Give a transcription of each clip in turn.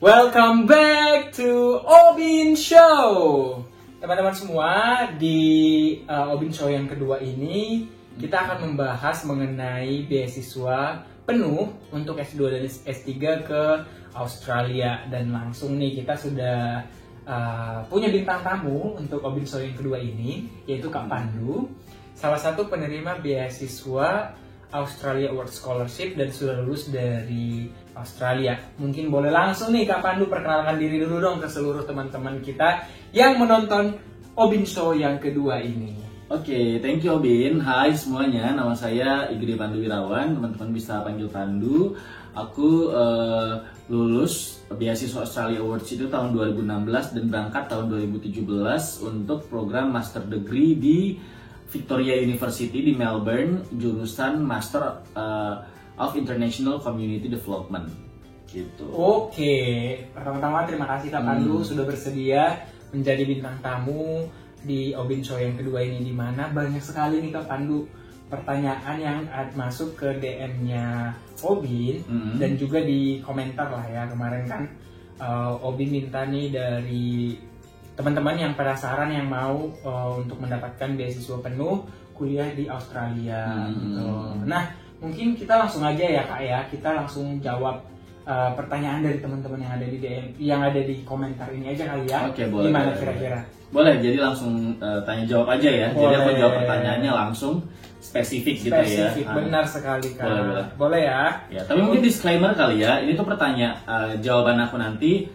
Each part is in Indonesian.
Welcome back to Obin Show. Teman-teman semua, di Obin Show yang kedua ini kita akan membahas mengenai beasiswa penuh untuk S2 dan S3 ke Australia. Dan langsung nih kita sudah punya bintang tamu untuk Obin Show yang kedua ini, yaitu Kak Pandu, salah satu penerima beasiswa Australia Award Scholarship dan sudah lulus dari Australia. Mungkin boleh langsung nih Kak Pandu perkenalkan diri dulu dong ke seluruh teman-teman kita yang menonton Obin Show yang kedua ini. Oke, thank you Obin. Hai semuanya, nama saya Igede Pandu Wirawan. Teman-teman bisa panggil Pandu. Aku lulus beasiswa Australia Awards itu tahun 2016 dan berangkat tahun 2017 untuk program Master Degree di Victoria University di Melbourne, jurusan Master of International Community Development. Gitu. Oke, pertama-tama terima kasih Kak Pandu sudah bersedia menjadi bintang tamu di Obin Show yang kedua ini, di mana banyak sekali nih Kak Pandu pertanyaan yang masuk ke DM-nya Obin dan juga di komentar lah ya. Kemarin kan Obin minta nih dari teman-teman yang penasaran yang mau untuk mendapatkan beasiswa penuh kuliah di Australia gitu. Nah, mungkin kita langsung aja ya Kak ya, kita langsung jawab pertanyaan dari teman-teman yang ada di DM, yang ada di komentar ini aja kali ya. Oke, boleh. Gimana kira-kira? Boleh, jadi langsung tanya jawab aja ya. Boleh. Jadi aku jawab pertanyaannya langsung spesifik gitu ya. Spesifik, benar sekali Kak. Boleh. Boleh ya? Ya, tapi mungkin disclaimer kali ya. Ini tuh pertanyaan jawaban aku nanti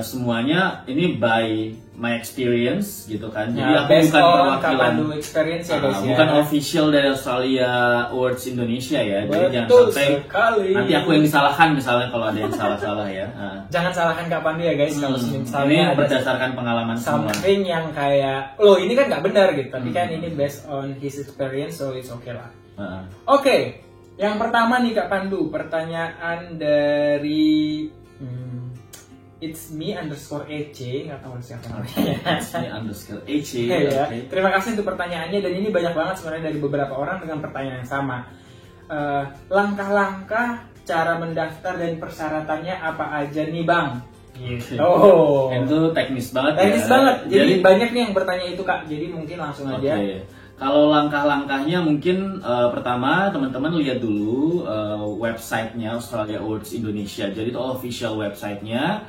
semuanya ini by my experience gitu kan. Jadi Nah, aku bukan perwakilan experience ya guys ya. bukan official dari Australia Awards Indonesia ya. Jadi jangan Betul sampai sekali. nanti aku yang disalahkan misalnya kalau ada yang salah-salah ya. Jangan salahkan Kak Pandu ya guys, kalau misalnya ini ada berdasarkan pengalaman semua. something yang kayak, loh ini kan nggak benar gitu, tapi kan ini based on his experience, so it's okay lah. Oke, yang pertama nih Kak Pandu, pertanyaan dari It's me underscore EC, nggak tahu siapa namanya. It's me underscore EC. Ya. Terima kasih untuk pertanyaannya, dan ini banyak banget sebenarnya dari beberapa orang dengan pertanyaan yang sama. Langkah-langkah cara mendaftar dan persyaratannya apa aja nih Bang? Gitu. Itu teknis banget. Teknis ya. banget. Jadi banyak nih yang bertanya itu Kak. Jadi mungkin langsung aja. Kalau langkah-langkahnya mungkin pertama teman-teman lihat dulu websitenya Australia Awards Indonesia. Jadi itu official websitenya.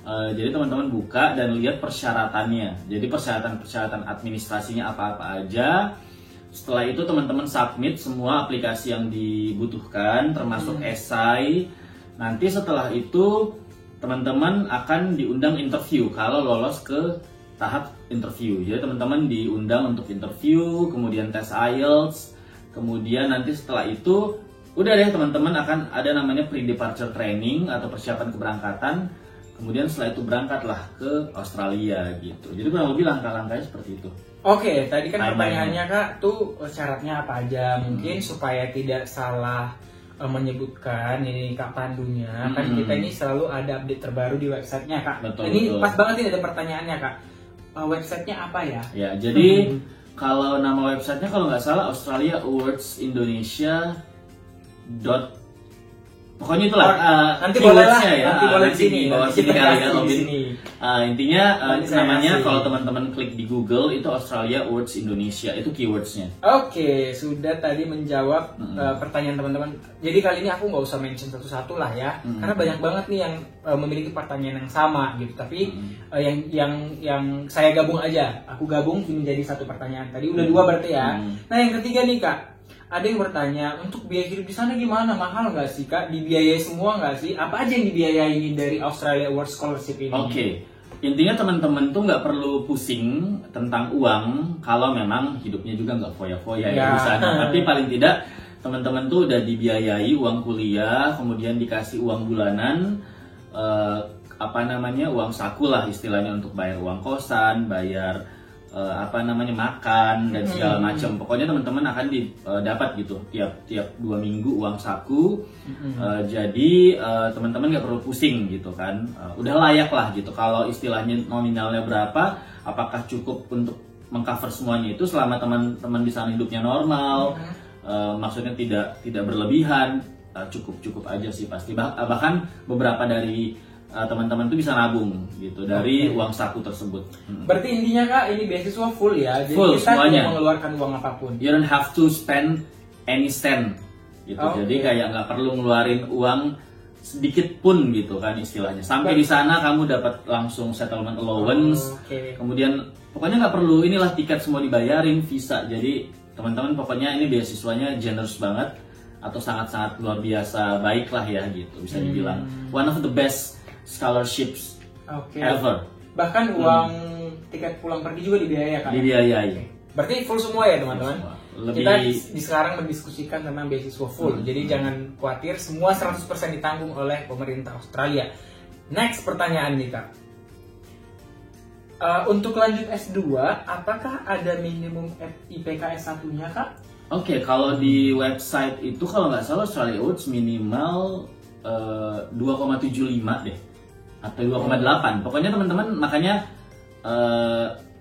Jadi teman-teman buka dan lihat persyaratannya. Jadi persyaratan administrasinya apa-apa aja. Setelah itu teman-teman submit semua aplikasi yang dibutuhkan, termasuk esai. Nanti setelah itu teman-teman akan diundang interview kalau lolos ke tahap interview. Jadi teman-teman diundang untuk interview, kemudian tes IELTS, kemudian nanti setelah itu udah deh teman-teman akan ada namanya pre-departure training atau persiapan keberangkatan. Kemudian setelah itu berangkatlah ke Australia gitu. Jadi kurang lebih langkah-langkahnya seperti itu. Oke, tadi kan pertanyaannya Kak tuh syaratnya apa aja? Mungkin supaya tidak salah menyebutkan ini Kak Pandunya, kan kita ini selalu ada update terbaru di websitenya Kak. Betul. Pas banget ini ada pertanyaannya Kak. Websitenya apa ya? Ya, jadi kalau nama websitenya kalau nggak salah Australia Awards Indonesia. Pokoknya itulah nanti boleh lah ya. nanti boleh di sini bawah sini kali ya Obin. Intinya namanya kalau teman-teman klik di Google itu Australia Awards Indonesia, itu keywordsnya. Oke, sudah tadi menjawab pertanyaan teman-teman. Jadi kali ini aku nggak usah mention satu-satu lah ya, karena banyak banget nih yang memiliki pertanyaan yang sama gitu. Tapi yang saya gabung aja, aku gabung menjadi satu pertanyaan. Tadi udah dua berarti ya. Nah yang ketiga nih Kak. Ada yang bertanya, untuk biaya hidup di sana gimana? Mahal nggak sih Kak? Dibiayai semua nggak sih? Apa aja yang dibiayai dari Australia Award Scholarship ini? Oke, intinya teman-teman tuh nggak perlu pusing tentang uang kalau memang hidupnya juga nggak foya-foya ya di sana. Tapi paling tidak teman-teman tuh udah dibiayai uang kuliah, kemudian dikasih uang bulanan, uang saku lah istilahnya untuk bayar uang kosan, bayar makan dan segala macam. Pokoknya teman-teman akan dapat gitu tiap 2 minggu uang saku. Jadi teman-teman nggak perlu pusing gitu kan. Udah layak lah gitu. Kalau istilahnya nominalnya berapa, apakah cukup untuk mengcover semuanya itu selama teman-teman di sana hidupnya normal, maksudnya tidak berlebihan, cukup aja sih pasti. Bahkan beberapa dari teman-teman tuh bisa nabung gitu dari uang saku tersebut. Berarti intinya Kak, ini beasiswa full ya. Jadi Full, kita semuanya. tidak mengeluarkan uang apapun. You don't have to spend any cent gitu. Jadi kayak nggak perlu ngeluarin uang sedikit pun gitu kan istilahnya. Sampai di sana kamu dapat langsung settlement allowance. Kemudian pokoknya nggak perlu inilah tiket semua dibayarin, visa. Jadi teman-teman pokoknya ini beasiswanya generous banget atau sangat-sangat luar biasa baik lah ya gitu bisa dibilang. One of the best scholarships ever. Bahkan uang tiket pulang pergi juga dibiayakan. Dibiayai. Berarti full semua ya teman-teman. Kita di sekarang mendiskusikan tentang beasiswa full. Jadi jangan khawatir, semua 100% ditanggung oleh pemerintah Australia. Next pertanyaan nih Kak. Untuk lanjut S2, apakah ada minimum IPK S1-nya Kak? Oke, kalau di website itu kalau nggak salah Australia Awards minimal 2,75 deh atau 2,8. Pokoknya teman-teman makanya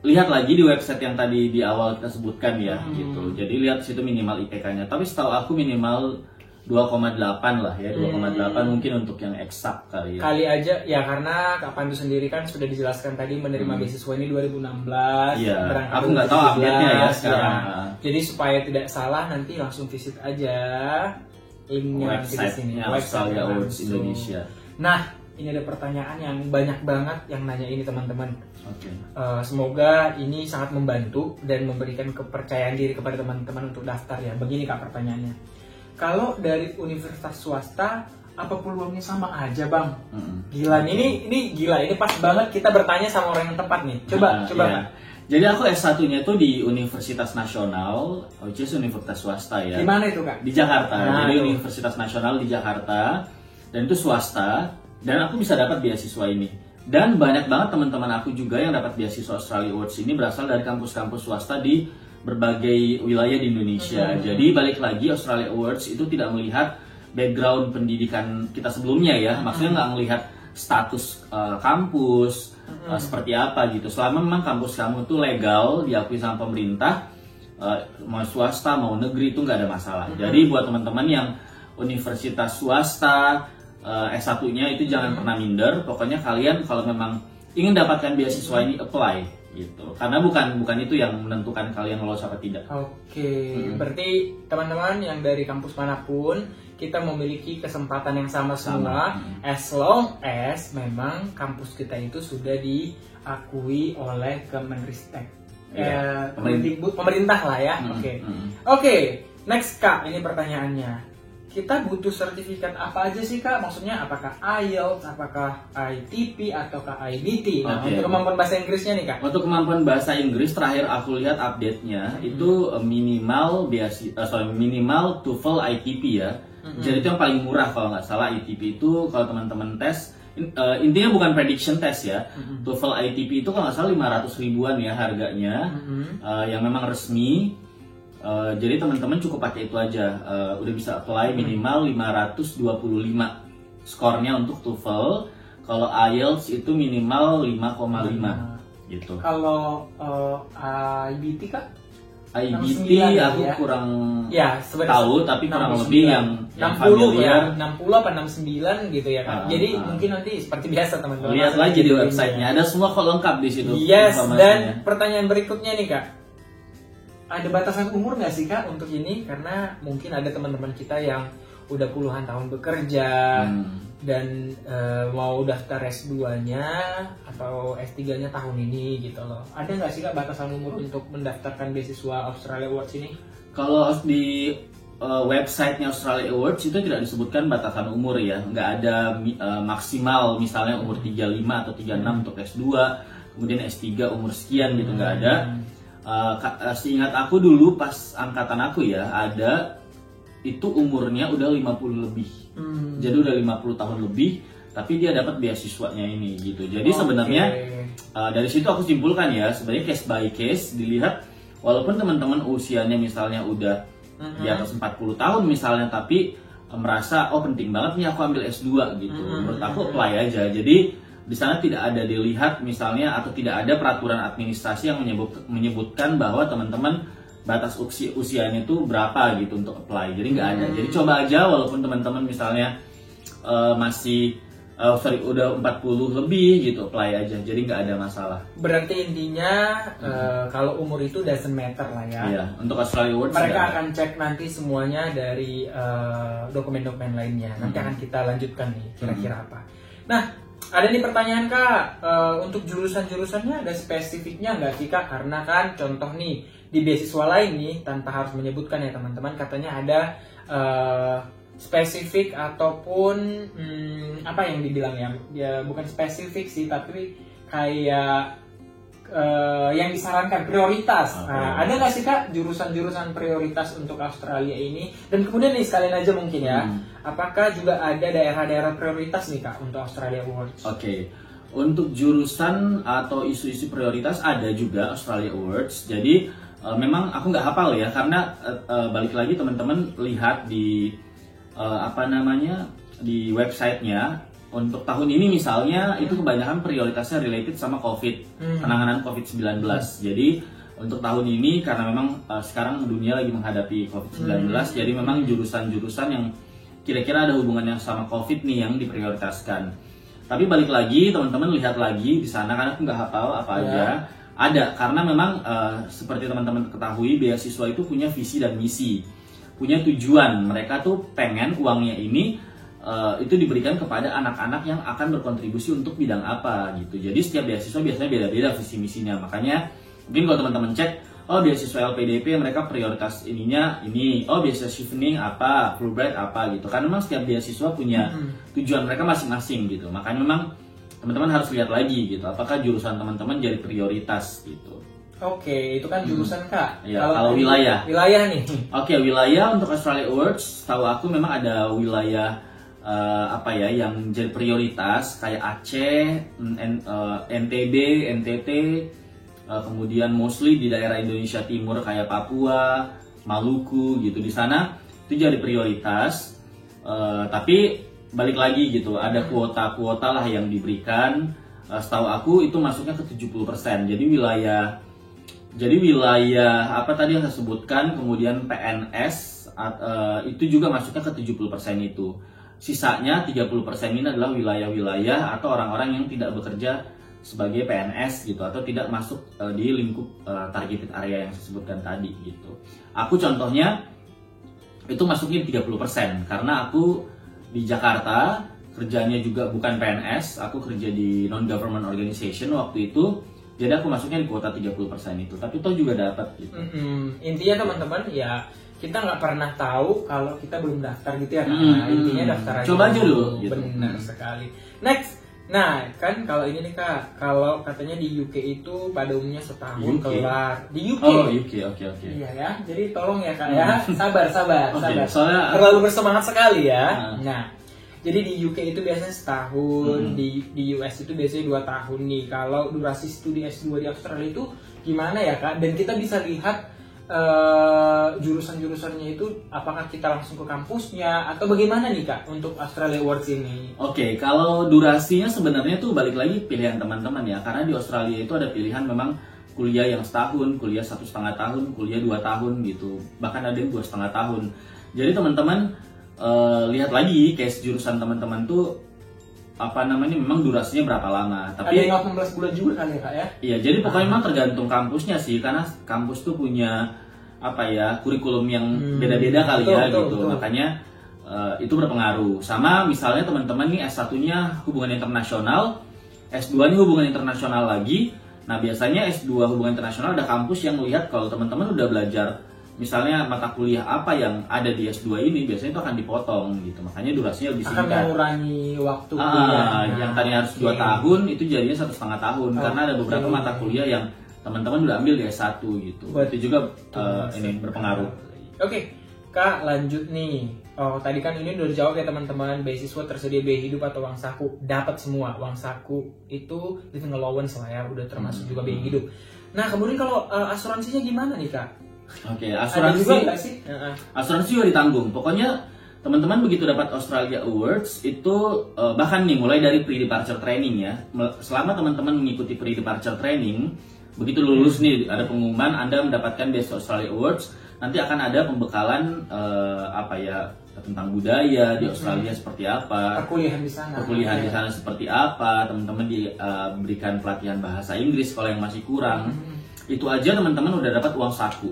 lihat lagi di website yang tadi di awal kita sebutkan ya gitu. Jadi lihat situ minimal IPK-nya. Tapi setahu aku minimal 2,8 lah ya, 2,8 mungkin untuk yang eksak kali ya. Kali aja ya, karena Kak Pandu sendiri kan sudah dijelaskan tadi menerima beasiswa ini 2016. Iya, berangkat aku nggak tahu update-nya ya sekarang. Ya. Jadi supaya tidak salah nanti langsung visit aja linknya nanti di sini. Australia Awards Indonesia. Nah, ini ada pertanyaan yang banyak banget yang nanya ini teman-teman. Oke. Semoga ini sangat membantu dan memberikan kepercayaan diri kepada teman-teman untuk daftar ya. Begini Kak pertanyaannya. Kalau dari universitas swasta, apa peluangnya sama aja Bang? Gila, ini gila, ini pas banget kita bertanya sama orang yang tepat nih. Coba. Iya. Jadi aku S1-nya tuh di Universitas Nasional, which is universitas swasta ya. Di mana itu Kak? Di Jakarta. Jadi Universitas Nasional di Jakarta dan itu swasta dan aku bisa dapat beasiswa ini. Dan banyak banget teman-teman aku juga yang dapat beasiswa Australia Awards ini berasal dari kampus-kampus swasta di berbagai wilayah di Indonesia. Jadi balik lagi Australia Awards itu tidak melihat background pendidikan kita sebelumnya ya. Maksudnya nggak melihat status kampus seperti apa gitu. Selama memang kampus kamu tuh legal diakui sama pemerintah, mau swasta mau negeri itu nggak ada masalah. Jadi buat teman-teman yang universitas swasta S1-nya itu jangan pernah minder. Pokoknya kalian kalau memang ingin dapatkan beasiswa ini apply gitu. Karena bukan itu yang menentukan kalian lolos apa tidak. Berarti teman-teman yang dari kampus manapun kita memiliki kesempatan yang sama semua, as long as memang kampus kita itu sudah diakui oleh Kemenristek. Pemerintah lah ya. Oke. Next Kak, ini pertanyaannya. Kita butuh sertifikat apa aja sih Kak? Maksudnya apakah IELTS, apakah ITP, ataukah IBT? Nah, untuk kemampuan bahasa Inggrisnya nih Kak? Untuk kemampuan bahasa Inggris terakhir aku lihat update-nya itu minimal minimal TOEFL ITP ya. Jadi itu yang paling murah kalau nggak salah. ITP itu kalau teman-teman tes intinya bukan prediction test ya. TOEFL ITP itu kalau nggak salah 500 ribuan ya harganya, yang memang resmi. Jadi teman-teman cukup pakai itu aja, udah bisa apply minimal 525 skornya untuk TOEFL. Kalau IELTS itu minimal 5,5 gitu. Kalau IBT Kak? IBT aku ya? Kurang tahu, tapi kurang lebih yang 60 ya, 60 apa 69 gitu ya Kak. Jadi mungkin nanti seperti biasa teman-teman lihat lagi di websitenya, ada semua kok lengkap di situ. Yes, dan pertanyaan berikutnya nih Kak. Ada batasan umur nggak sih Kak untuk ini? Karena mungkin ada teman-teman kita yang udah puluhan tahun bekerja dan mau daftar S2-nya atau S3-nya tahun ini gitu loh. Ada nggak sih Kak batasan umur untuk mendaftarkan beasiswa Australia Awards ini? Kalau di websitenya Australia Awards itu tidak disebutkan batasan umur ya. Nggak ada maksimal misalnya umur 35 atau 36 untuk S2, kemudian S3 umur sekian gitu, nggak ada. Seingat aku dulu pas angkatan aku ya ada itu umurnya udah 50 lebih. Jadi udah 50 tahun lebih tapi dia dapat beasiswanya ini gitu. Jadi sebenarnya dari situ aku simpulkan ya sebenarnya case by case dilihat, walaupun teman-teman usianya misalnya udah di atas 40 tahun misalnya tapi merasa penting banget nih aku ambil S2 gitu. Menurut aku apply aja. Jadi di sana tidak ada dilihat misalnya atau tidak ada peraturan administrasi yang menyebutkan bahwa teman-teman batas usianya itu berapa gitu untuk apply. Jadi nggak ada. Jadi coba aja walaupun teman-teman misalnya masih udah 40 lebih gitu apply aja, jadi nggak ada masalah. Berarti intinya kalau umur itu doesn't matter lah ya. Iya, untuk Australia Awards mereka akan cek nanti semuanya dari dokumen-dokumen lainnya. Nanti akan kita lanjutkan nih kira-kira apa. Nah, ada nih pertanyaan Kak, untuk jurusan-jurusannya ada spesifiknya nggak sih Kak? Karena kan contoh nih di beasiswa lain nih, tanpa harus menyebutkan ya teman-teman, katanya ada spesifik ataupun apa yang dibilang ya bukan spesifik sih, tapi kayak yang disarankan prioritas. Nah, ada nggak sih Kak jurusan-jurusan prioritas untuk Australia ini? Dan kemudian nih sekalian aja mungkin ya, apakah juga ada daerah-daerah prioritas nih Kak untuk Australia Awards? Oke. Untuk jurusan atau isu-isu prioritas ada juga Australia Awards. Jadi memang aku nggak hafal ya, karena balik lagi teman-teman lihat di di websitenya. Untuk tahun ini misalnya itu kebanyakan prioritasnya related sama COVID, penanganan COVID-19. Jadi untuk tahun ini karena memang sekarang dunia lagi menghadapi COVID-19, jadi memang jurusan-jurusan yang kira-kira ada hubungannya sama COVID nih yang diprioritaskan. Tapi balik lagi teman-teman lihat lagi di sana, karena aku nggak hafal apa aja. Ada, karena memang seperti teman-teman ketahui, beasiswa itu punya visi dan misi, punya tujuan. Mereka tuh pengen uangnya ini itu diberikan kepada anak-anak yang akan berkontribusi untuk bidang apa gitu. Jadi setiap beasiswa biasanya beda-beda visi misinya. Makanya mungkin kalau teman-teman cek, oh beasiswa LPDP mereka prioritas ininya ini, oh beasiswa Chevening apa, Fulbright apa gitu. Karena memang setiap beasiswa punya tujuan mereka masing-masing gitu. Makanya memang teman-teman harus lihat lagi gitu, apakah jurusan teman-teman jadi prioritas gitu. Oke, itu kan jurusan Kak. Ya, kalau wilayah. Wilayah nih. Oke, wilayah untuk Australia Awards, tahu aku memang ada wilayah yang jadi prioritas kayak Aceh, NTB, NTT, kemudian mostly di daerah Indonesia Timur kayak Papua, Maluku gitu. Di sana itu jadi prioritas. Tapi balik lagi gitu, ada kuota-kuota lah yang diberikan. Setahu aku itu masuknya ke 70%. Jadi wilayah apa tadi yang saya sebutkan, kemudian PNS itu juga masuknya ke 70% itu. Sisanya 30% ini adalah wilayah-wilayah atau orang-orang yang tidak bekerja sebagai PNS gitu, atau tidak masuk di lingkup targeted area yang saya sebutkan tadi gitu. Aku contohnya itu masuknya 30% karena aku di Jakarta, kerjanya juga bukan PNS, aku kerja di non-government organization waktu itu. Jadi aku masuknya di kuota 30% itu, tapi toh juga dapat gitu. Intinya teman-teman ya, kita nggak pernah tahu kalau kita belum daftar gitu ya. Nah, intinya daftar aja. Coba aja dulu. Gitu. Benar sekali. Next. Nah, kan kalau ini nih Kak, kalau katanya di UK itu pada umumnya setahun kelar. Di UK. Oh, UK. Oke. Iya ya. Jadi tolong ya Kak ya. Sabar. Soalnya terlalu bersemangat sekali ya. Nah, jadi di UK itu biasanya setahun, di US itu biasanya 2 tahun nih. Kalau durasi studi S2 di Australia itu gimana ya Kak? Dan kita bisa lihat jurusan-jurusannya itu apakah kita langsung ke kampusnya atau bagaimana nih Kak untuk Australia Awards ini? Oke, kalau durasinya sebenarnya tuh balik lagi pilihan teman-teman ya, karena di Australia itu ada pilihan memang kuliah yang setahun, kuliah 1,5 tahun, kuliah 2 tahun gitu, bahkan ada yang 2,5 tahun. Jadi teman-teman lihat lagi case jurusan teman-teman tuh memang durasinya berapa lama. Tapi ada yang 18 bulan juga kan ya Kak ya? Iya, jadi pokoknya memang tergantung kampusnya sih, karena kampus tuh punya kurikulum yang beda-beda kali betul. Makanya itu berpengaruh. Sama misalnya teman-teman nih S1-nya hubungan internasional, S2-nya hubungan internasional lagi. Nah, biasanya S2 hubungan internasional ada kampus yang melihat kalau teman-teman udah belajar misalnya mata kuliah apa yang ada di S2 ini, biasanya itu akan dipotong gitu. Makanya durasinya lebih singkat. Akan mengurangi waktu kuliah. Yang tadinya harus 2 tahun itu jadinya 1,5 tahun karena ada beberapa mata kuliah yang teman-teman udah ambil di S1 gitu. Itu juga ini berpengaruh. Oke, Kak, lanjut nih. Oh, tadi kan ini udah dijawab ya teman-teman, beasiswa tersedia biaya hidup atau uang saku. Dapat semua. Uang saku itu living allowance lah ya, udah termasuk juga biaya hidup. Nah, kemudian kalau asuransinya gimana nih Kak? Oke, asuransi juga ditanggung. Pokoknya teman-teman begitu dapat Australia Awards itu bahkan nih mulai dari pre-departure training ya. Selama teman-teman mengikuti pre-departure training, begitu lulus nih ada pengumuman Anda mendapatkan beasiswa Australia Awards, nanti akan ada pembekalan tentang budaya di Australia seperti apa, perkuliahan di sana, di sana seperti apa, teman-teman diberikan pelatihan bahasa Inggris kalau yang masih kurang. Itu aja teman-teman udah dapat uang saku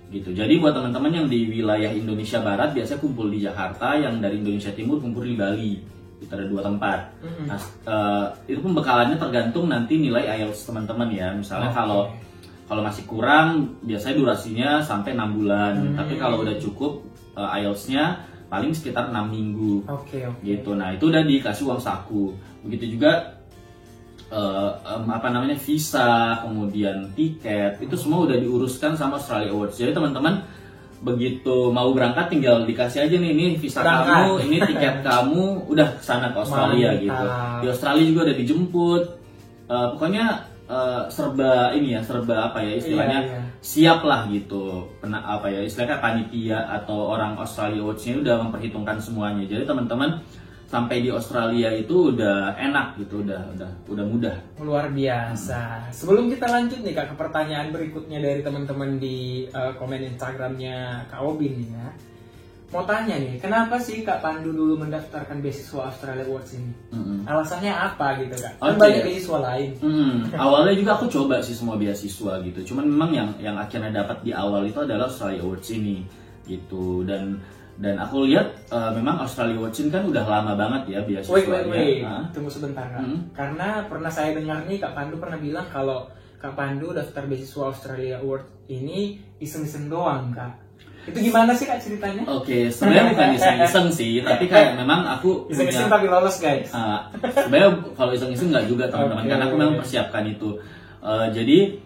gitu. Jadi buat teman-teman yang di wilayah Indonesia Barat biasanya kumpul di Jakarta, yang dari Indonesia Timur kumpul di Bali. Itu ada 2 tempat. Nah, itu pembekalannya tergantung nanti nilai IELTS teman-teman ya. Misalnya kalau masih kurang, biasanya durasinya sampai 6 bulan. Tapi kalau udah cukup, IELTS-nya paling sekitar 6 minggu. Gitu. Nah, itu udah dikasih uang saku. Begitu juga visa, kemudian tiket, itu semua udah diuruskan sama Australia Awards. Jadi teman-teman begitu mau berangkat tinggal dikasih aja nih, ini visa kamu, ini tiket kamu, udah kesana ke Australia gitu. Di Australia juga udah dijemput. Pokoknya serba istilahnya siap lah gitu. Istilahnya panitia atau orang Australia Awards-nya udah memperhitungkan semuanya. Jadi teman-teman sampai di Australia itu udah enak gitu, udah mudah. Luar biasa. Sebelum kita lanjut nih Kak ke pertanyaan berikutnya dari teman-teman di komen Instagramnya Kak Obin nih ya. Mau tanya nih, kenapa sih Kak Pandu dulu mendaftarkan beasiswa Australia Awards ini? Alasannya apa gitu Kak? Kan banyak beasiswa lain. Awalnya juga aku coba sih semua beasiswa gitu. Cuman memang yang akhirnya dapat di awal itu adalah Australia Awards ini gitu. Dan aku lihat memang Australia Awards kan udah lama banget ya beasiswanya. Wait. Tunggu sebentar Kak. Karena pernah saya dengar nih Kak Pandu pernah bilang kalau Kak Pandu daftar beasiswa Australia Awards ini iseng-iseng doang Kak. Itu gimana sih Kak ceritanya? Oke, sebenarnya bukan iseng-iseng sih, tapi kayak memang aku iseng-iseng tapi lolos guys. Sebenarnya kalau iseng-iseng nggak juga teman-teman, karena aku memang persiapkan itu. Jadi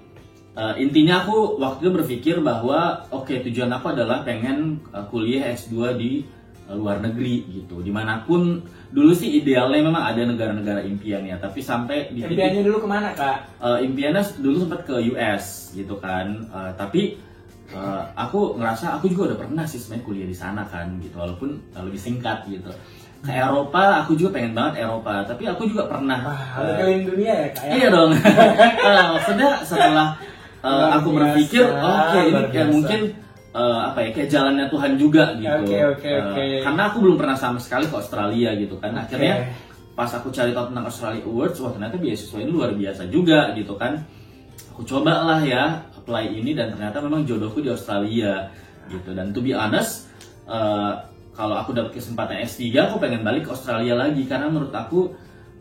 intinya aku waktu itu berpikir bahwa tujuan aku adalah pengen kuliah S2 di luar negeri gitu. Dimanapun, dulu sih idealnya memang ada negara-negara impian ya, tapi sampai di impiannya dulu kemana Kak? Impiannya dulu sempat ke US gitu kan, tapi aku ngerasa aku juga udah pernah sih sebenarnya kuliah di sana kan gitu, walaupun lebih singkat gitu. Ke Eropa, aku juga pengen banget Eropa, tapi aku juga pernah keliling dunia ya Kak ya? Iya dong. Maksudnya setelah aku berpikir ini kayak mungkin kayak jalannya Tuhan juga gitu. Karena aku belum pernah sama sekali ke Australia gitu kan. Akhirnya pas aku cari tahu tentang Australia Awards, wah ternyata beasiswa ini luar biasa juga gitu kan. Aku coba lah ya apply ini, dan ternyata memang jodohku di Australia gitu. Dan to be honest, kalau aku dapat kesempatan S3, aku pengen balik ke Australia lagi, karena menurut aku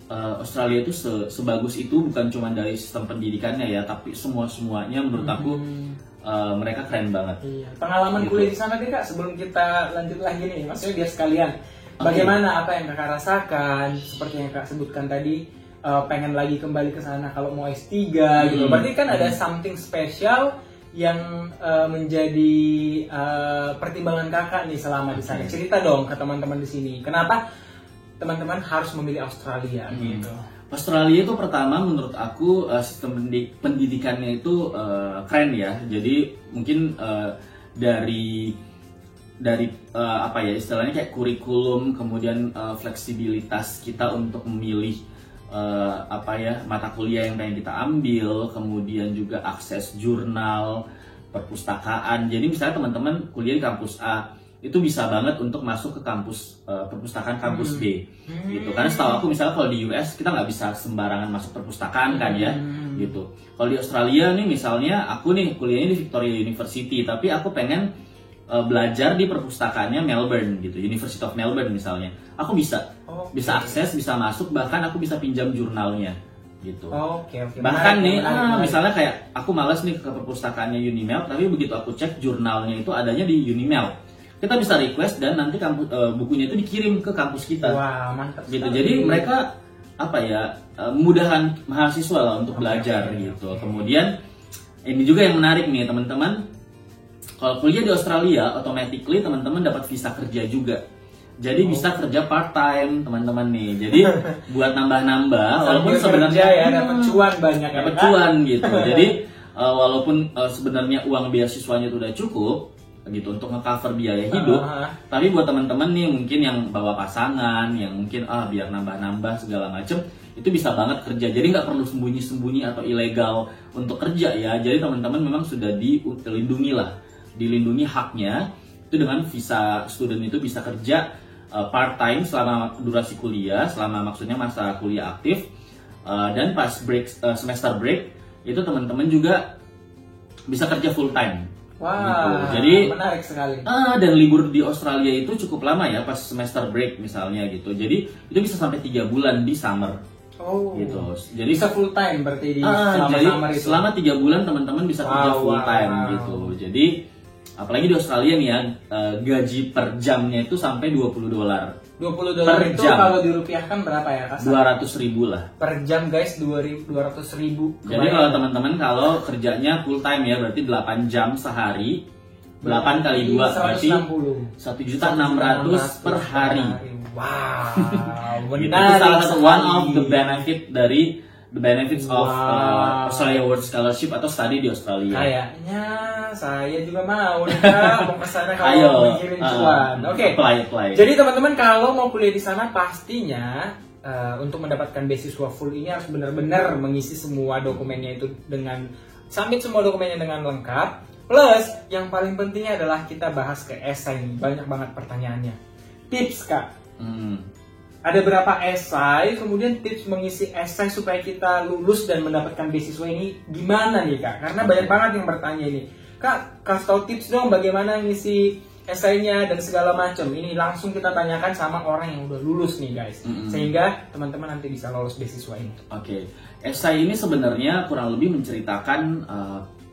Australia itu sebagus itu, bukan cuma dari sistem pendidikannya ya, tapi semuanya menurut aku mereka keren banget. Pengalaman kuliah di sana deh Kak, sebelum kita lanjut lagi nih, maksudnya biar sekalian bagaimana apa yang Kakak rasakan, seperti yang Kak sebutkan tadi, pengen lagi kembali ke sana kalau mau S3 gitu. Berarti kan ada something special yang menjadi pertimbangan Kakak nih selama di sana. Cerita dong ke teman-teman di sini, kenapa teman-teman harus memilih Australia gitu. Australia itu pertama menurut aku sistem pendidikannya itu keren ya. Jadi mungkin dari istilahnya kayak kurikulum, kemudian fleksibilitas kita untuk memilih mata kuliah yang pengen kita ambil, kemudian juga akses jurnal, perpustakaan. Jadi misalnya teman-teman kuliah di kampus A, itu bisa banget untuk masuk ke kampus perpustakaan kampus B gitu. Karena setahu aku misalnya kalau di US kita nggak bisa sembarangan masuk perpustakaan kan ya gitu. Kalau di Australia nih misalnya aku nih kuliahnya di Victoria University, tapi aku pengen belajar di perpustakaannya Melbourne gitu, University of Melbourne misalnya. Aku bisa akses, bisa masuk, bahkan aku bisa pinjam jurnalnya gitu. Bahkan menarik. Misalnya kayak aku malas nih ke perpustakaannya Unimel, tapi begitu aku cek jurnalnya itu adanya di Unimel, kita bisa request dan nanti bukunya itu dikirim ke kampus kita. Wah, mantap gitu. Jadi mereka memudahkan mahasiswa lah untuk belajar gitu. Kemudian ini juga yang menarik nih teman-teman, kalau kuliah di Australia automatically teman-teman dapat visa kerja juga. Jadi bisa kerja part time teman-teman nih. Jadi buat nambah-nambah, walaupun sebenarnya dapat cuan banyak, dapat cuan gitu. Jadi walaupun sebenarnya uang beasiswanya itu udah cukup gitu untuk nge-cover biaya hidup, tapi buat teman-teman nih mungkin yang bawa pasangan, yang mungkin biar nambah-nambah segala macem, itu bisa banget kerja. Jadi nggak perlu sembunyi-sembunyi atau ilegal untuk kerja ya. Jadi teman-teman memang sudah dilindungi haknya. Itu dengan visa student itu bisa kerja part time selama durasi kuliah, selama maksudnya masa kuliah aktif, dan pas break semester break itu teman-teman juga bisa kerja full time. Wah, gitu. Jadi menarik sekali. Dan libur di Australia itu cukup lama ya, pas semester break misalnya gitu. Jadi itu bisa sampai 3 bulan di summer. Oh, gitu. Jadi bisa full time berarti di jadi summer itu. selama 3 bulan teman-teman bisa kerja full time gitu. Jadi apalagi di Australia nih ya, gaji per jamnya itu sampai $20. $20 per itu jam. kalau dirupiahkan berapa ya, kasar? 200.000 lah. Per jam guys, 200.000. Jadi kalau teman-teman kalau kerjanya full time ya, berarti 8 jam sehari, 8 kali 2 berarti 1.600.000 per hari. Wow, Gitu. menarik. Itu salah satu sekali. one of the benefits of Australia World Scholarship atau study di Australia. Kayaknya saya juga mau nih Kak, mau kesana kalau Ayo, mau mikirin cuan. Oke. apply. Jadi teman-teman kalau mau kuliah di sana pastinya untuk mendapatkan beasiswa full ini harus benar-benar mengisi semua dokumennya itu dengan submit semua dokumennya dengan lengkap. Plus yang paling pentingnya adalah kita bahas ke esai nih, banyak banget pertanyaannya. Tips Kak. Ada berapa esai, kemudian tips mengisi esai supaya kita lulus dan mendapatkan beasiswa ini gimana nih Kak? Karena banyak banget yang bertanya ini. Kak, kasih tau tips dong bagaimana ngisi esainya dan segala macam. Ini langsung kita tanyakan sama orang yang udah lulus nih guys. Sehingga teman-teman nanti bisa lolos beasiswa ini. Oke. Esai ini sebenarnya kurang lebih menceritakan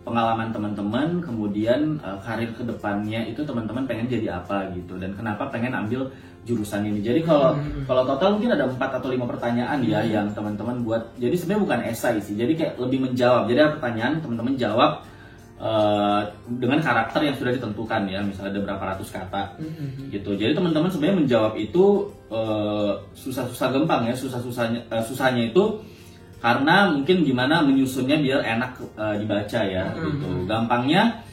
pengalaman teman-teman, kemudian karir kedepannya itu teman-teman pengen jadi apa gitu, dan kenapa pengen ambil jurusan ini. Jadi kalau total mungkin ada 4 atau 5 pertanyaan ya yang teman-teman buat. Jadi sebenarnya bukan esai sih, jadi kayak lebih menjawab. Jadi ada pertanyaan, teman-teman jawab dengan karakter yang sudah ditentukan ya, misalnya ada berapa ratus kata gitu. Jadi teman-teman sebenarnya menjawab itu susah-susah gampang ya, susahnya itu karena mungkin gimana menyusunnya biar enak dibaca ya gitu. Gampangnya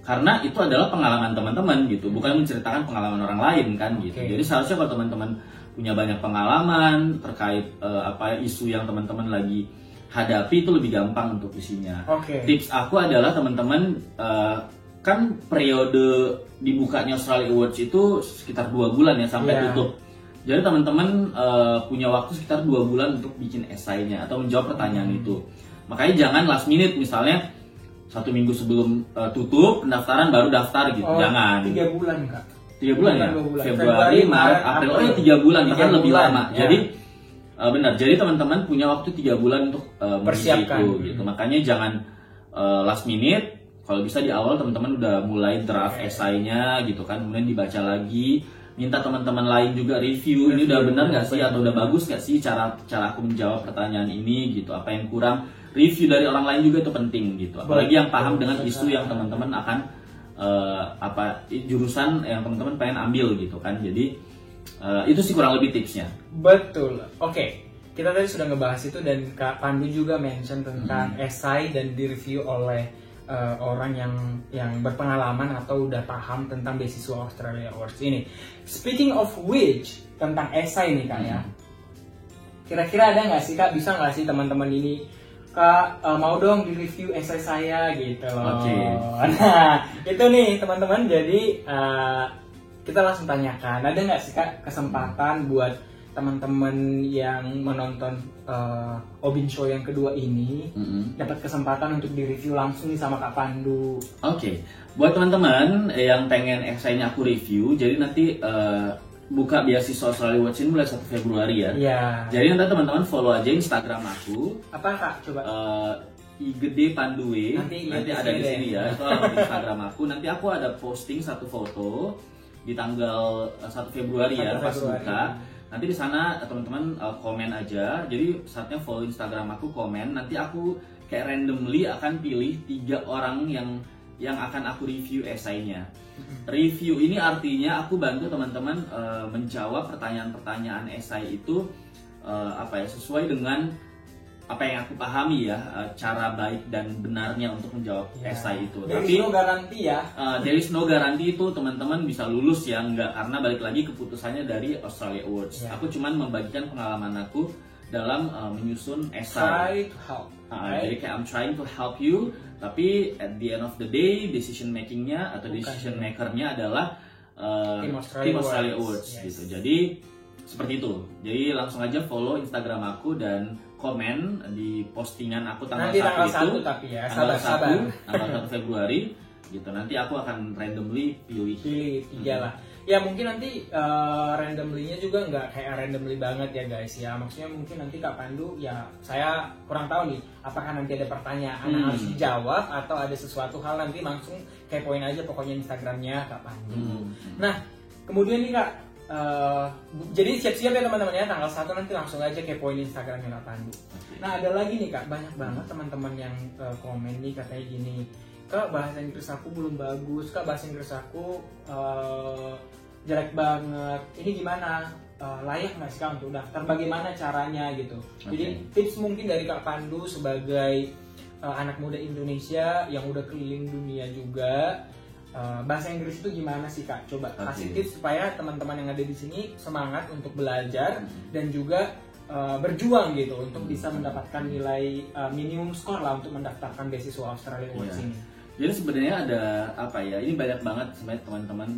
karena itu adalah pengalaman teman-teman gitu, bukan menceritakan pengalaman orang lain kan gitu. Jadi seharusnya kalau teman-teman punya banyak pengalaman terkait isu yang teman-teman lagi hadapi, itu lebih gampang untuk isinya. Tips aku adalah teman-teman kan periode dibukanya Australia Awards itu sekitar 2 bulan ya sampai tutup. Jadi teman-teman punya waktu sekitar 2 bulan untuk bikin esainya atau menjawab pertanyaan itu. Makanya jangan last minute, misalnya 1 minggu sebelum tutup pendaftaran baru daftar gitu. Jangan. 3 bulan Kak. 3 bulan ya? 2 bulan. Februari, Maret, April. Oh ya 3 bulan, itu kan lebih lama. Ya. Jadi benar. Jadi teman-teman punya waktu 3 bulan untuk persiapkan itu gitu. Makanya jangan last minute. Kalau bisa di awal teman-teman udah mulai draft esainya gitu kan, kemudian dibaca lagi. Minta teman-teman lain juga review, ini udah benar nggak sih atau udah bagus nggak sih cara aku menjawab pertanyaan ini gitu, apa yang kurang. Review dari orang lain juga itu penting gitu, apalagi yang paham dengan isu yang teman-teman akan jurusan yang teman-teman pengen ambil gitu kan. Jadi itu sih kurang lebih tipsnya. Betul. Oke. Kita tadi sudah ngebahas itu dan Kak Pandu juga mention tentang esai dan direview oleh orang yang berpengalaman atau udah paham tentang beasiswa Australia Awards ini. Speaking of which, tentang esai nih Kak ya. Kira-kira ada nggak sih Kak, bisa nggak sih teman-teman ini, Kak mau dong di-review esai saya gitu loh. Nah, itu nih teman-teman, jadi kita langsung tanyakan, ada nggak sih Kak kesempatan buat teman-teman yang menonton Obin Show yang kedua ini dapat kesempatan untuk direview langsung nih sama Kak Pandu. Buat teman-teman yang pengen esainya aku review, jadi nanti buka beasiswa Australia Awards ini mulai 1 Februari ya. Jadi nanti teman-teman follow aja Instagram aku. Apa Kak? Coba. Igede Pandue. Nanti ada di sini ya. Itu alamat Instagram aku. Nanti aku ada posting 1 foto di tanggal 1 Februari ya pas buka. Nanti di sana teman-teman komen aja. Jadi saatnya follow Instagram aku, komen. Nanti aku kayak randomly akan pilih 3 orang yang akan aku review esainya. Review ini artinya aku bantu teman-teman menjawab pertanyaan-pertanyaan esai itu sesuai dengan apa yang aku pahami ya, cara baik dan benarnya untuk menjawab esai itu. Tapi no garanti ya. There is no guarantee itu teman-teman bisa lulus ya, enggak, karena balik lagi keputusannya dari Australia Awards. Aku cuman membagikan pengalaman aku dalam menyusun esai. Try to help. Jadi kayak I'm trying to help you, tapi at the end of the day decision makingnya atau decision makernya adalah Tim Australia Awards. Awards Yes. gitu. Jadi seperti itu. Jadi langsung aja follow Instagram aku dan komen di postingan aku tanggal Nanti 1 tanggal itu. 1 tapi ya, Tanggal sabar. 1, tanggal 1 Februari gitu. Nanti aku akan randomly pilih 3 lah. Ya mungkin nanti randomly-nya juga nggak kayak randomly banget ya guys ya. Maksudnya mungkin nanti Kak Pandu ya saya kurang tahu nih apakah nanti ada pertanyaan yang harus dijawab atau ada sesuatu hal nanti langsung kepoin aja pokoknya Instagramnya Kak Pandu. Nah kemudian nih Kak, jadi siap-siap ya teman-teman ya, tanggal 1 nanti langsung aja kepoin Instagramnya Kak Pandu. Nah ada lagi nih Kak, banyak banget teman-teman yang komen nih katanya gini, Kak bahasa Inggris aku belum bagus, Kak bahasa Inggris aku jelek banget, ini gimana? Layak nggak sih Kak untuk daftar? Bagaimana caranya gitu? Jadi tips mungkin dari Kak Pandu sebagai anak muda Indonesia yang udah keliling dunia juga, bahasa Inggris itu gimana sih Kak? Coba kasih tips supaya teman-teman yang ada di sini semangat untuk belajar dan juga berjuang gitu untuk bisa mendapatkan nilai minimum skor lah untuk mendaftarkan beasiswa Australia Awards ini. Jadi sebenarnya ada apa ya? Ini banyak banget sebenarnya teman-teman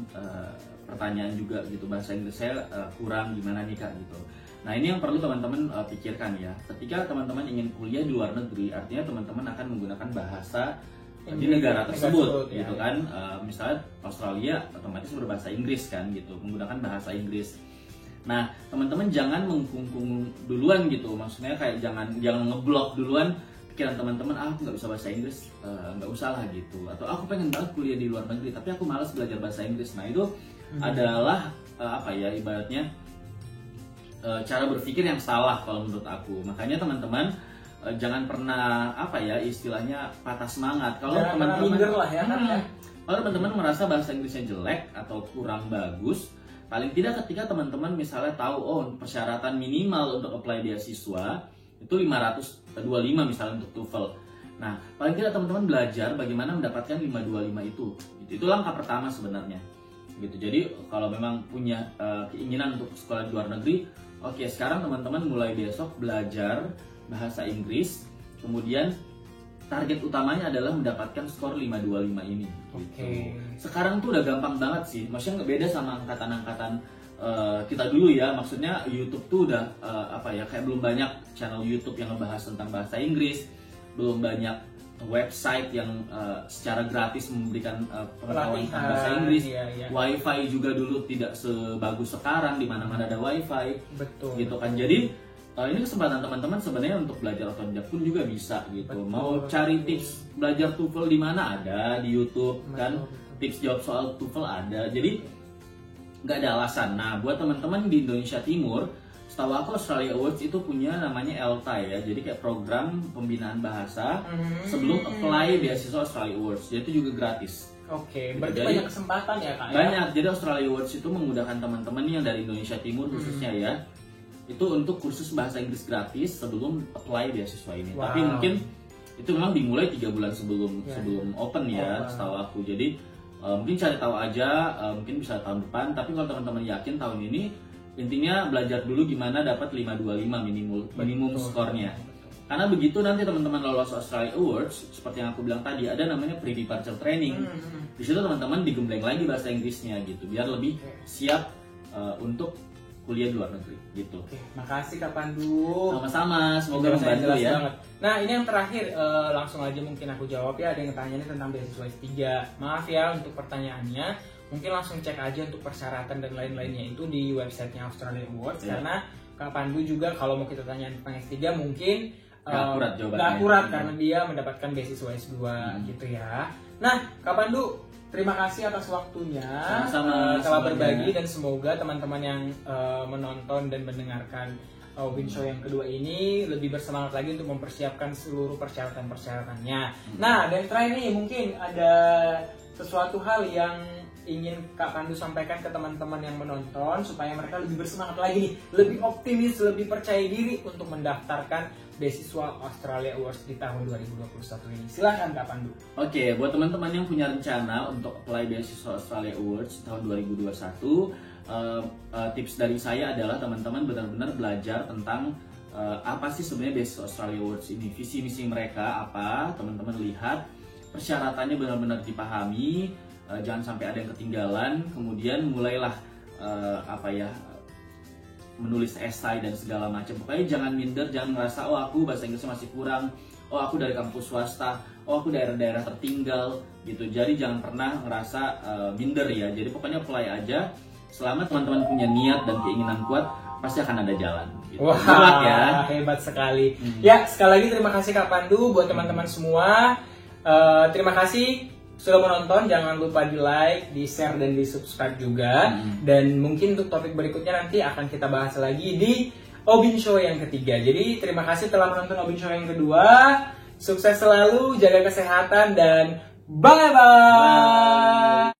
pertanyaan juga gitu, bahasa Inggris saya kurang gimana nih Kak gitu. Nah ini yang perlu teman-teman pikirkan ya. Ketika teman-teman ingin kuliah di luar negeri, artinya teman-teman akan menggunakan bahasa di negara tersebut gitu kan. Misalnya Australia otomatis berbahasa Inggris kan gitu, menggunakan bahasa Inggris. Nah teman-teman jangan mengkungkung duluan gitu, maksudnya kayak jangan ngeblok duluan pikiran teman-teman, aku nggak bisa bahasa Inggris, nggak usah lah gitu. Atau aku pengen banget kuliah di luar negeri tapi aku malas belajar bahasa Inggris. Nah itu adalah apa ya, ibaratnya cara berpikir yang salah kalau menurut aku. Makanya teman-teman jangan pernah apa ya, istilahnya patah semangat kalau teman-teman kalau teman-teman merasa bahasa Inggrisnya jelek atau kurang bagus. Paling tidak ketika teman-teman misalnya tahu persyaratan minimal untuk apply beasiswa itu 525 misalnya untuk TOEFL. Nah, paling tidak teman-teman belajar bagaimana mendapatkan 525 itu. Itu langkah pertama sebenarnya. Gitu. Jadi kalau memang punya keinginan untuk sekolah di luar negeri, oke, sekarang teman-teman mulai besok belajar bahasa Inggris. Kemudian target utamanya adalah mendapatkan skor 525 ini. Gitu. Sekarang tuh udah gampang banget sih. Maksudnya nggak beda sama angkatan-angkatan kita dulu ya. Maksudnya YouTube tuh udah apa ya, kayak belum banyak channel YouTube yang ngebahas tentang bahasa Inggris, belum banyak website yang secara gratis memberikan pengetahuan tentang bahasa Inggris. Wifi juga dulu tidak sebagus sekarang, di mana-mana ada wifi. Betul. Gitu kan. Jadi ini kesempatan teman-teman sebenarnya untuk belajar otodidak pun juga bisa gitu. Mau cari tips belajar TOEFL di mana, ada di YouTube kan. Tips jawab soal TOEFL ada. Jadi nggak ada alasan. Nah, buat teman-teman di Indonesia Timur, setahu aku Australia Awards itu punya namanya ELTA ya. Jadi kayak program pembinaan bahasa sebelum apply beasiswa Australia Awards. Jadi itu juga gratis. Oke, berarti banyak kesempatan ya Kak? Banyak. Jadi Australia Awards itu memudahkan teman-teman yang dari Indonesia Timur khususnya ya. Itu untuk kursus bahasa Inggris gratis sebelum apply beasiswa ini. Tapi mungkin itu memang dimulai 3 bulan sebelum open ya, setahu aku. Jadi mungkin cari tahu aja, mungkin bisa tahun depan. Tapi kalau teman-teman yakin tahun ini, intinya belajar dulu gimana dapat 525 minimum skornya. Karena begitu nanti teman-teman lolos Australia Awards, seperti yang aku bilang tadi, ada namanya pre-departure training. Di situ teman-teman digembleng lagi bahasa Inggrisnya gitu, biar lebih siap untuk kuliah di luar negeri gitu. Oke, makasih Kak Pandu. Sama-sama, semoga membantu ya. Banget. Nah, ini yang terakhir, langsung aja mungkin aku jawab ya. Ada yang tanya tentang beasiswa S3. Maaf ya untuk pertanyaannya. Mungkin langsung cek aja untuk persyaratan dan lain-lainnya itu di websitenya Australia Awards. Karena Kak Pandu juga kalau mau kita tanya tentang S3 mungkin nggak akurat karena dia mendapatkan beasiswa S2 gitu ya. Nah, Kak Pandu, terima kasih atas waktunya. Sama-sama, telah berbagi dan semoga teman-teman yang menonton dan mendengarkan Obin Show yang kedua ini lebih bersemangat lagi untuk mempersiapkan seluruh persyaratan-persyaratannya. Nah, dan terakhir nih mungkin ada sesuatu hal yang ingin Kak Pandu sampaikan ke teman-teman yang menonton supaya mereka lebih bersemangat lagi nih, lebih optimis, lebih percaya diri untuk mendaftarkan beasiswa Australia Awards di tahun 2021 ini. Silahkan Kak Pandu. Oke, buat teman-teman yang punya rencana untuk apply beasiswa Australia Awards tahun 2021, tips dari saya adalah teman-teman benar-benar belajar tentang apa sih sebenarnya beasiswa Australia Awards ini, visi misi mereka apa, teman-teman lihat persyaratannya benar-benar dipahami. jangan sampai ada yang ketinggalan. Kemudian mulailah menulis esai dan segala macam. Pokoknya jangan minder, jangan ngerasa oh aku bahasa Inggrisnya masih kurang, oh aku dari kampus swasta, oh aku daerah-daerah tertinggal gitu. Jadi jangan pernah ngerasa minder ya. Jadi pokoknya apply aja. Selama teman-teman punya niat dan keinginan kuat, pasti akan ada jalan. Gitu. Wah, ya. Hebat sekali. Ya, sekali lagi terima kasih Kak Pandu buat teman-teman semua. Terima kasih sudah menonton. Jangan lupa di like, di share, dan di subscribe juga. Dan mungkin untuk topik berikutnya nanti akan kita bahas lagi di Obin Show yang ketiga. Jadi terima kasih telah menonton Obin Show yang kedua. Sukses selalu, jaga kesehatan, dan bye-bye.